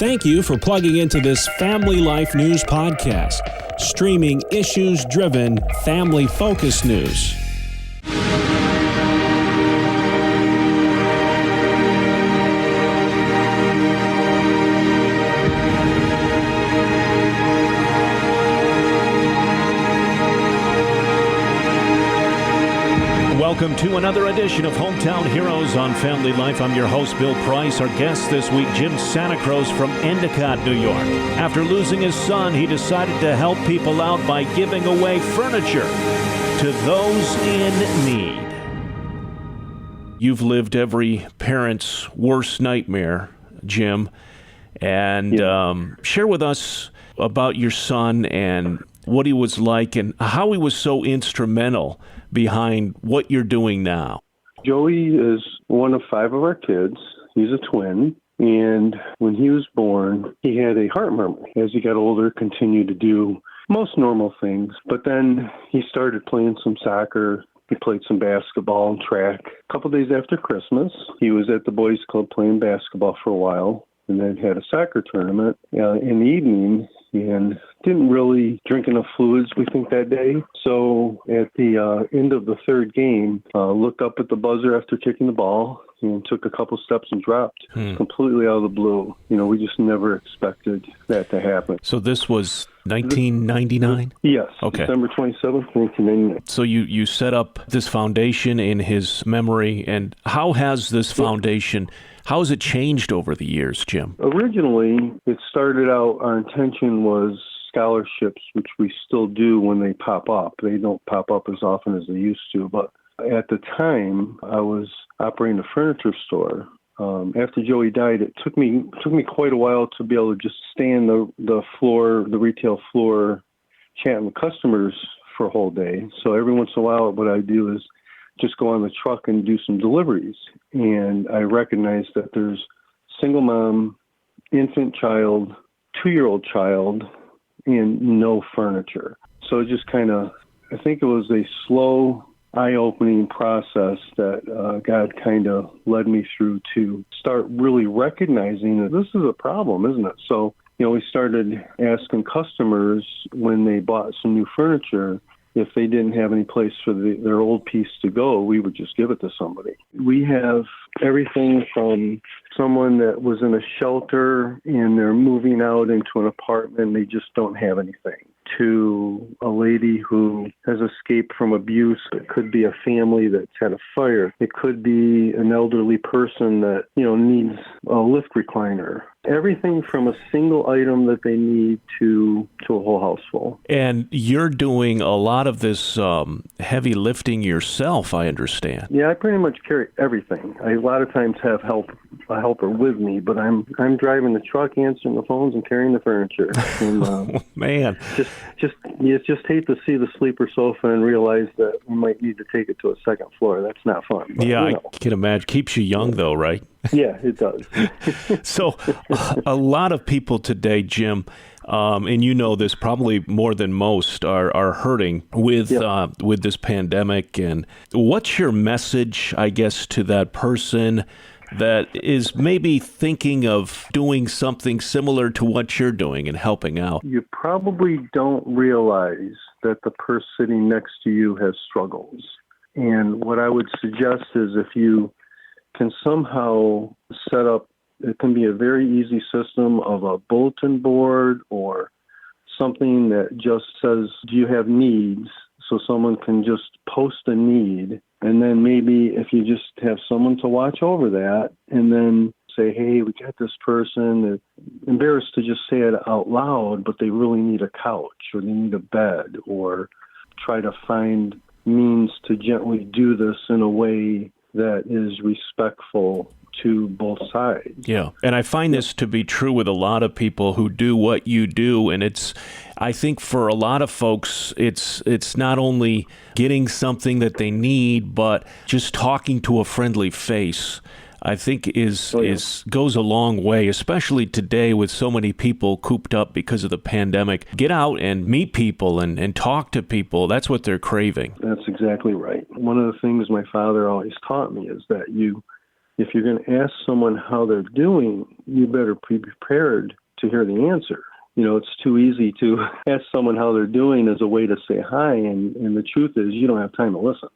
Thank you for plugging into this Family Life News podcast, streaming issues-driven, family-focused news. Welcome to another edition of Hometown Heroes on Family Life. I'm your host, Bill Price. Our guest this week, Jim Santacrose from Endicott, New York. After losing his son, he decided to help people out by giving away furniture to those in need. You've lived every parent's worst nightmare, Jim, and share with us about your son and what he was like and how he was so instrumental behind what you're doing now. Joey is one of 5 of our kids. He's a twin. And when he was born, he had a heart murmur. As he got older, continued to do most normal things. But then he started playing some soccer. He played some basketball and track. A couple days after Christmas, he was at the boys' club playing basketball for a while, and then had a soccer tournament in the evening, and didn't really drink enough fluids, we think, that day. So at the end of the third game, looked up at the buzzer after kicking the ball and took a couple steps and dropped completely out of the blue. You know, we just never expected that to happen. So this was 1999? Yes. Okay. December 27th, 1999. So you set up this foundation in his memory, and how has this foundation, how has it changed over the years, Jim? Originally, it started out, our intention was scholarships, which we still do when they pop up. They don't pop up as often as they used to, but at the time, I was operating a furniture store. After Joey died, it took me quite a while to be able to just stay in the floor, the retail floor, chatting with customers for a whole day. So every once in a while, what I do is just go on the truck and do some deliveries. And I recognize that there's single mom, infant child, 2-year-old child, and no furniture. So it just kind of, I think it was a slow, eye-opening process that God kind of led me through to start really recognizing that this is a problem, isn't it? So, we started asking customers when they bought some new furniture, if they didn't have any place for their old piece to go, we would just give it to somebody. We have everything from someone that was in a shelter and they're moving out into an apartment and they just don't have anything, to a lady who has escaped from abuse. It could be a family that's had a fire. It could be an elderly person that, needs a lift recliner. Everything from a single item that they need to a whole house full. And you're doing a lot of this heavy lifting yourself, I understand. Yeah, I pretty much carry everything. I a lot of times have a helper with me, but I'm driving the truck, answering the phones, and carrying the furniture. And, man, you just hate to see the sleeper sofa and realize that we might need to take it to a second floor. That's not fun. But, I can imagine. Keeps you young, though, right? Yeah, it does. So a lot of people today, Jim, and this probably more than most, are hurting with this pandemic. And what's your message, I guess, to that person that is maybe thinking of doing something similar to what you're doing and helping out? You probably don't realize that the person sitting next to you has struggles. And what I would suggest is if you can somehow set up, it can be a very easy system of a bulletin board or something that just says, do you have needs? So someone can just post a need. And then maybe if you just have someone to watch over that and then say, hey, we got this person, they're embarrassed to just say it out loud, but they really need a couch or they need a bed, or try to find means to gently do this in a way that is respectful to both sides. Yeah, and I find this to be true with a lot of people who do what you do, and I think for a lot of folks, it's not only getting something that they need, but just talking to a friendly face, I think goes a long way, especially today with so many people cooped up because of the pandemic. Get out and meet people and talk to people. That's what they're craving. That's exactly right. One of the things my father always taught me is that you if you're going to ask someone how they're doing, you better be prepared to hear the answer. It's too easy to ask someone how they're doing as a way to say hi, and the truth is you don't have time to listen.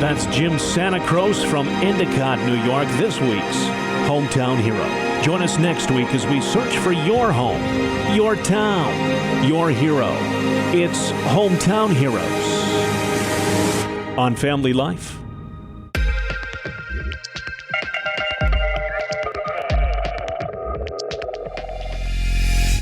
That's Jim Santacrose from Endicott, New York, this week's Hometown Hero. Join us next week as we search for your home, your town, your hero. It's Hometown Heroes on Family Life.